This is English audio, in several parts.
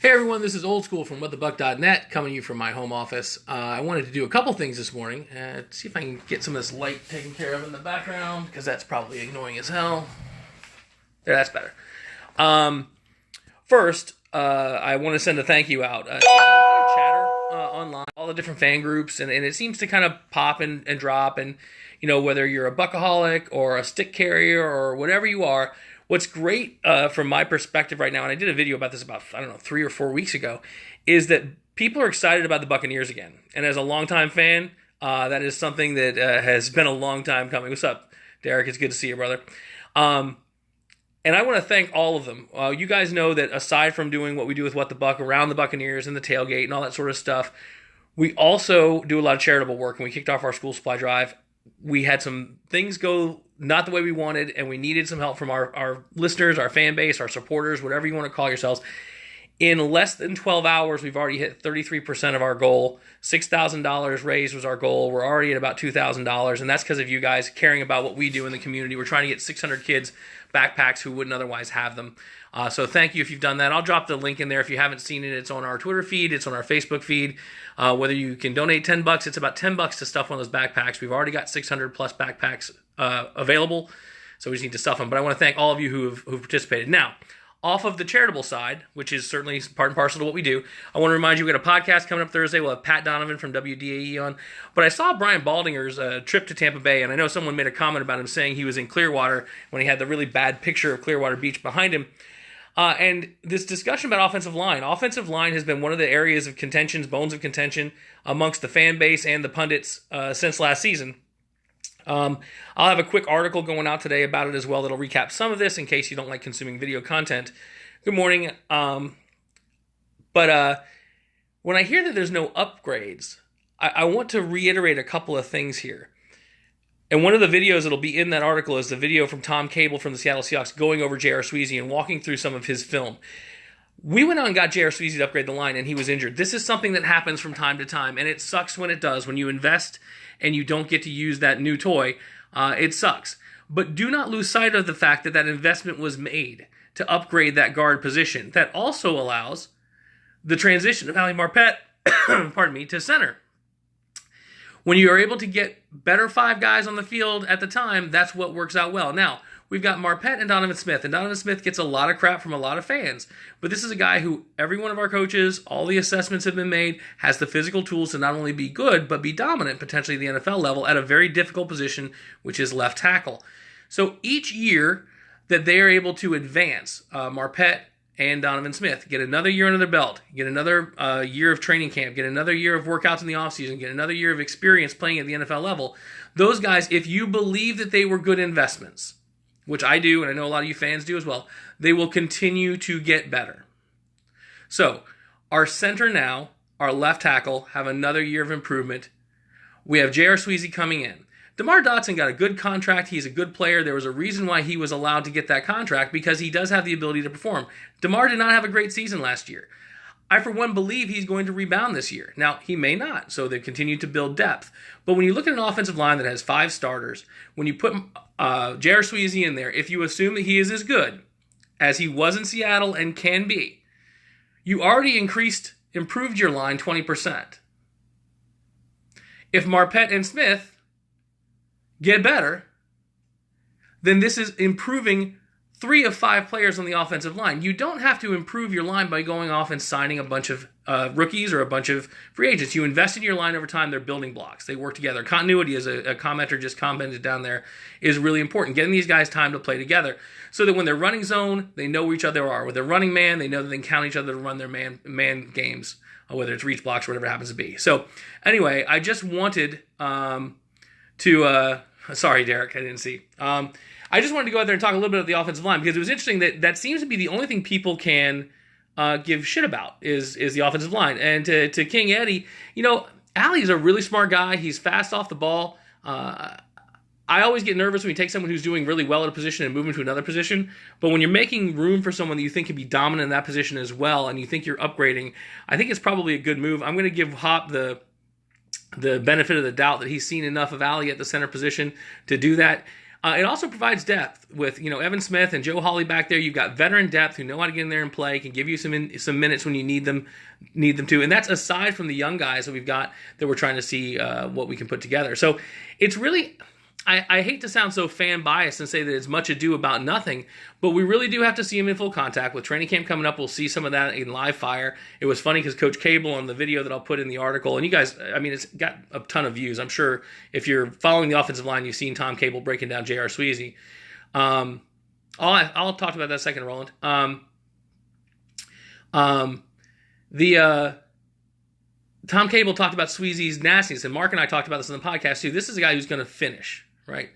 Hey everyone, this is Old School from whatthebuck.net coming to you from my home office. I wanted to do a couple things this morning. See if I can get some of this light taken care of in the background, because that's probably annoying as hell. There, that's better. First, I want to send a thank you out. There's a lot of chatter online, all the different fan groups, and it seems to kind of pop and drop. And, you know, whether you're a Buckaholic or a stick carrier or whatever you are, what's great from my perspective right now, and I did a video about this about, 3 or 4 weeks ago, is that people are excited about the Buccaneers again. And as a longtime fan, that is something that has been a long time coming. What's up, Derek? It's good to see you, brother. And I want to thank all of them. You guys know that aside from doing what we do with What the Buck around the Buccaneers and the tailgate and all that sort of stuff, we also do a lot of charitable work. And we kicked off our school supply drive. We had some things go not the way we wanted, and we needed some help from our listeners, our fan base, our supporters, whatever you want to call yourselves. In less than 12 hours, we've already hit 33% of our goal. $6,000 raised was our goal. We're already at about $2,000, and that's because of you guys caring about what we do in the community. We're trying to get 600 kids backpacks who wouldn't otherwise have them. So thank you if you've done that. I'll drop the link in there if you haven't seen it. It's on our Twitter feed. It's on our Facebook feed. Whether you can donate $10, it's about $10 to stuff one of those backpacks. We've already got 600 plus backpacks available, so we just need to stuff them. But I want to thank all of you who've participated. Now, off of the charitable side, which is certainly part and parcel to what we do, I want to remind you we got a podcast coming up Thursday. We'll have Pat Donovan from WDAE on. But I saw Brian Baldinger's trip to Tampa Bay, and I know someone made a comment about him saying he was in Clearwater when he had the really bad picture of Clearwater Beach behind him. And this discussion about offensive line has been one of the areas of contentions, bones of contention amongst the fan base and the pundits since last season. I'll have a quick article going out today about it as well that'll recap some of this in case you don't like consuming video content. Good morning. But when I hear that there's no upgrades, I want to reiterate a couple of things here. And one of the videos that'll be in that article is the video from Tom Cable from the Seattle Seahawks going over J.R. Sweezy and walking through some of his film. We went on and got J.R. Sweezy to upgrade the line, and he was injured. This is something that happens from time to time, and it sucks when it does. When you invest and you don't get to use that new toy, it sucks. But do not lose sight of the fact that that investment was made to upgrade that guard position. That also allows the transition of Ali Marpet, to center. When you are able to get better five guys on the field at the time, that's what works out well. Now, we've got Marpet and Donovan Smith, and Donovan Smith gets a lot of crap from a lot of fans. But this is a guy who every one of our coaches, all the assessments have been made, has the physical tools to not only be good, but be dominant potentially at the NFL level at a very difficult position, which is left tackle. So each year that they are able to advance, Marpet and Donovan Smith get another year under their belt, get another year of training camp, get another year of workouts in the offseason, get another year of experience playing at the NFL level. Those guys, if you believe that they were good investments, which I do, and I know a lot of you fans do as well, they will continue to get better. So, our center now, our left tackle, have another year of improvement. We have J.R. Sweezy coming in. DeMar Dotson got a good contract. He's a good player. There was a reason why he was allowed to get that contract, because he does have the ability to perform. DeMar did not have a great season last year. I, for one, believe he's going to rebound this year. Now, he may not, so they continue to build depth. But when you look at an offensive line that has 5 starters, when you put J.R. Sweezy in there, if you assume that he is as good as he was in Seattle and can be, you already improved your line 20%. If Marpet and Smith get better, then this is improving 3 of 5 players on the offensive line. You don't have to improve your line by going off and signing a bunch of rookies or a bunch of free agents. You invest in your line over time. They're building blocks. They work together. Continuity, as a commenter just commented down there, is really important. Getting these guys time to play together so that when they're running zone, they know where each other are. When they're running man, they know that they can count each other to run their man games, whether it's reach blocks or whatever it happens to be. So anyway, I just wanted sorry, Derek, I didn't see. I just wanted to go out there and talk a little bit about the offensive line, because it was interesting that seems to be the only thing people can give shit about is the offensive line. And to King Eddie, Allie's a really smart guy. He's fast off the ball. I always get nervous when you take someone who's doing really well at a position and move him to another position. But when you're making room for someone that you think can be dominant in that position as well, and you think you're upgrading, I think it's probably a good move. I'm going to give Hop the benefit of the doubt that he's seen enough of Allie at the center position to do that. It also provides depth with Evan Smith and Joe Hawley back there. You've got veteran depth who know how to get in there and play, can give you some minutes when you need them to, and that's aside from the young guys that we've got that we're trying to see what we can put together. So it's really. I hate to sound so fan biased and say that it's much ado about nothing, but we really do have to see him in full contact. With training camp coming up, we'll see some of that in live fire. It was funny because Coach Cable on the video that I'll put in the article, and you guys, I mean, it's got a ton of views. I'm sure if you're following the offensive line, you've seen Tom Cable breaking down J.R. Sweezy. I'll talk about that in a second, Roland. Tom Cable talked about Sweezy's nastiness, and Mark and I talked about this on the podcast too. This is a guy who's going to finish. Right.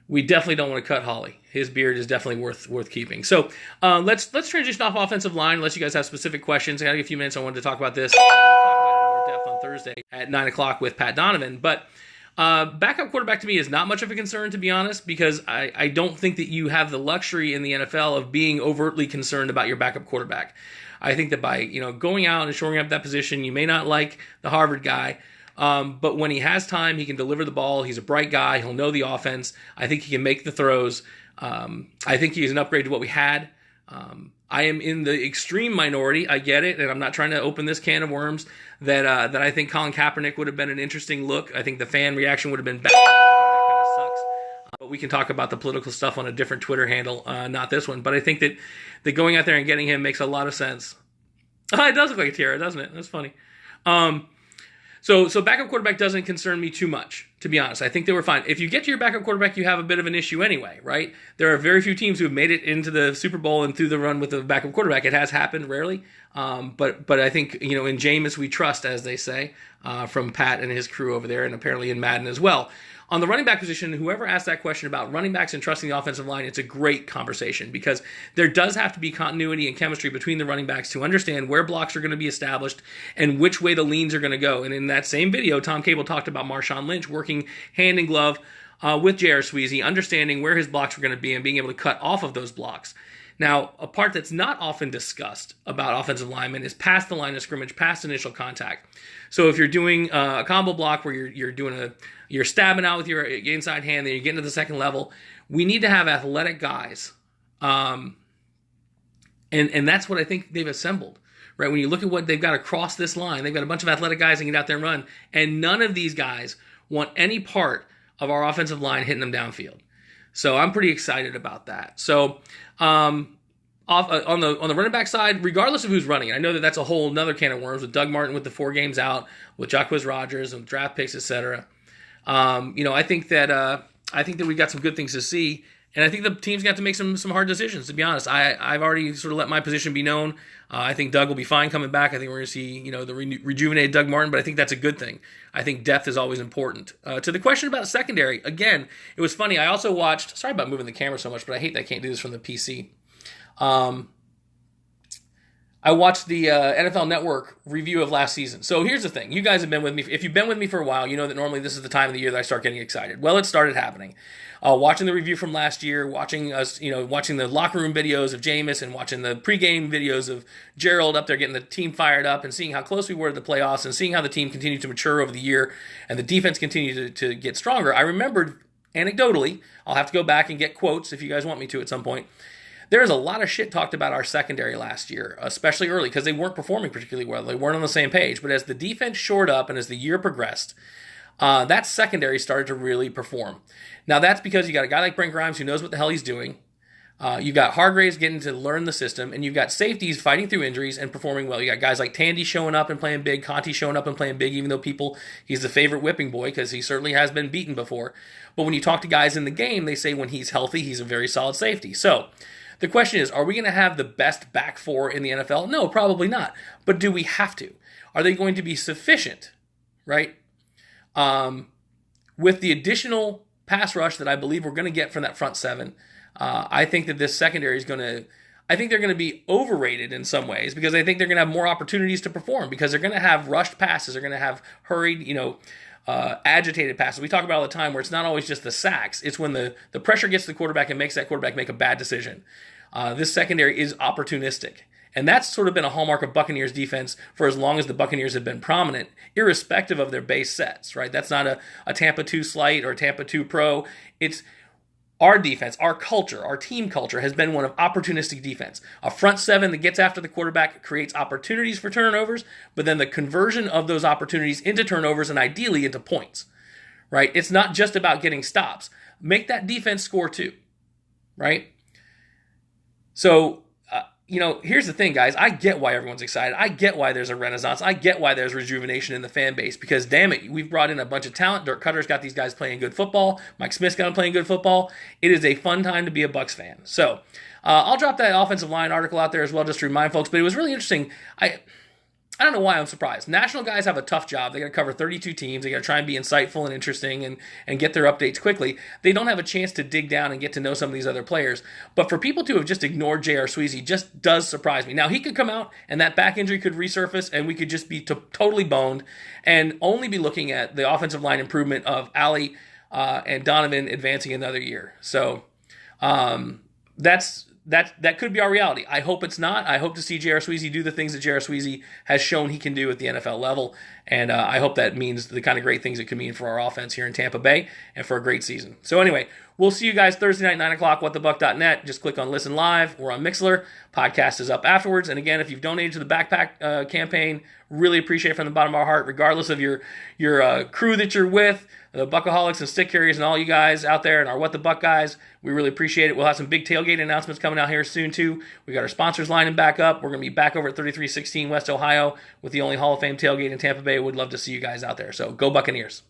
We definitely don't want to cut Hawley. His beard is definitely worth keeping. So let's transition off offensive line unless you guys have specific questions. I got a few minutes. I wanted to talk about this. We'll talk about it in more depth on Thursday at 9 o'clock with Pat Donovan. But backup quarterback to me is not much of a concern, to be honest, because I don't think that you have the luxury in the NFL of being overtly concerned about your backup quarterback. I think that by going out and shoring up that position, you may not like the Harvard guy, but when he has time, he can deliver the ball. He's a bright guy. He'll know the offense. I think he can make the throws. I think he's an upgrade to what we had. I am in the extreme minority. I get it, and I'm not trying to open this can of worms that I think Colin Kaepernick would have been an interesting look. I think the fan reaction would have been bad. That kind of sucks. But we can talk about the political stuff on a different Twitter handle, not this one. But I think that going out there and getting him makes a lot of sense. It does look like a tiara, doesn't it? That's funny. So backup quarterback doesn't concern me too much, to be honest. I think they were fine. If you get to your backup quarterback, you have a bit of an issue anyway, right? There are very few teams who have made it into the Super Bowl and through the run with a backup quarterback. It has happened rarely, but I think in Jameis we trust, as they say, from Pat and his crew over there, and apparently in Madden as well. On the running back position, whoever asked that question about running backs and trusting the offensive line, it's a great conversation because there does have to be continuity and chemistry between the running backs to understand where blocks are going to be established and which way the leans are going to go. And in that same video, Tom Cable talked about Marshawn Lynch working hand in glove with J.R. Sweezy, understanding where his blocks were going to be and being able to cut off of those blocks. Now, a part that's not often discussed about offensive linemen is past the line of scrimmage, past initial contact. So if you're doing a combo block where you're stabbing out with your inside hand, then you're getting to the second level, we need to have athletic guys. And that's what I think they've assembled, right? When you look at what they've got across this line, they've got a bunch of athletic guys that can get out there and run, and none of these guys want any part of our offensive line hitting them downfield. So I'm pretty excited about that. So on the running back side, regardless of who's running, I know that that's a whole nother can of worms with Doug Martin with the 4 games out, with Jacquizz Rodgers and draft picks, etc. I think that we've got some good things to see, and I think the team's got to make some hard decisions. To be honest, I've already sort of let my position be known. I think Doug will be fine coming back. I think we're going to see the rejuvenated Doug Martin, but I think that's a good thing. I think depth is always important. To the question about secondary, again, it was funny. I also watched. Sorry about moving the camera so much, but I hate that I can't do this from the PC. I watched the NFL Network review of last season. So here's the thing. You guys have been with me. If you've been with me for a while, you know that normally this is the time of the year that I start getting excited. Well, it started happening. Watching the review from last year, watching the locker room videos of Jameis and watching the pregame videos of Gerald up there getting the team fired up and seeing how close we were to the playoffs and seeing how the team continued to mature over the year and the defense continued to get stronger. I remembered anecdotally, I'll have to go back and get quotes if you guys want me to at some point. There's a lot of shit talked about our secondary last year, especially early, because they weren't performing particularly well. They weren't on the same page. But as the defense shored up and as the year progressed, that secondary started to really perform. Now, that's because you got a guy like Brent Grimes who knows what the hell he's doing. You've got Hargraves getting to learn the system, and you've got safeties fighting through injuries and performing well. You got guys like Tandy showing up and playing big, Conti showing up and playing big, even though he's the favorite whipping boy because he certainly has been beaten before. But when you talk to guys in the game, they say when he's healthy, he's a very solid safety. So the question is, are we going to have the best back four in the NFL? No, probably not. But do we have to? Are they going to be sufficient, right? With the additional pass rush that I believe we're going to get from that front seven, I think that this secondary is I think they're going to be overrated in some ways because I think they're going to have more opportunities to perform because they're going to have rushed passes. They're going to have hurried, agitated passes. We talk about all the time where it's not always just the sacks. It's when the pressure gets to the quarterback and makes that quarterback make a bad decision. This secondary is opportunistic. And that's sort of been a hallmark of Buccaneers defense for as long as the Buccaneers have been prominent, irrespective of their base sets, right? That's not a Tampa 2 slight or a Tampa 2 pro. It's our defense, our culture, our team culture has been one of opportunistic defense. A front seven that gets after the quarterback, creates opportunities for turnovers, but then the conversion of those opportunities into turnovers and ideally into points, right? It's not just about getting stops. Make that defense score too, right? So, here's the thing, guys. I get why everyone's excited. I get why there's a renaissance. I get why there's rejuvenation in the fan base because, damn it, we've brought in a bunch of talent. Dirk Cutter's got these guys playing good football. Mike Smith's got them playing good football. It is a fun time to be a Bucs fan. So, I'll drop that offensive line article out there as well just to remind folks, but it was really interesting. I don't know why I'm surprised. National guys have a tough job. They got to cover 32 teams. They got to try and be insightful and interesting and get their updates quickly. They don't have a chance to dig down and get to know some of these other players. But for people to have just ignored J.R. Sweezy just does surprise me. Now, he could come out and that back injury could resurface and we could just be totally boned and only be looking at the offensive line improvement of Ali and Donovan advancing another year. So that could be our reality. I hope it's not. I hope to see J.R. Sweezy do the things that J.R. Sweezy has shown he can do at the NFL level, and I hope that means the kind of great things it can mean for our offense here in Tampa Bay and for a great season. So anyway, we'll see you guys Thursday night, 9 o'clock, whatthebuck.net. Just click on Listen Live. We're on Mixlr. Podcast is up afterwards. And again, if you've donated to the backpack campaign, really appreciate it from the bottom of our heart, regardless of your crew that you're with, the Buckaholics and Stick Carriers and all you guys out there and our What the Buck guys. We really appreciate it. We'll have some big tailgate announcements coming out here soon, too. We got our sponsors lining back up. We're going to be back over at 3316 West Ohio with the only Hall of Fame tailgate in Tampa Bay. Would love to see you guys out there. So go Buccaneers.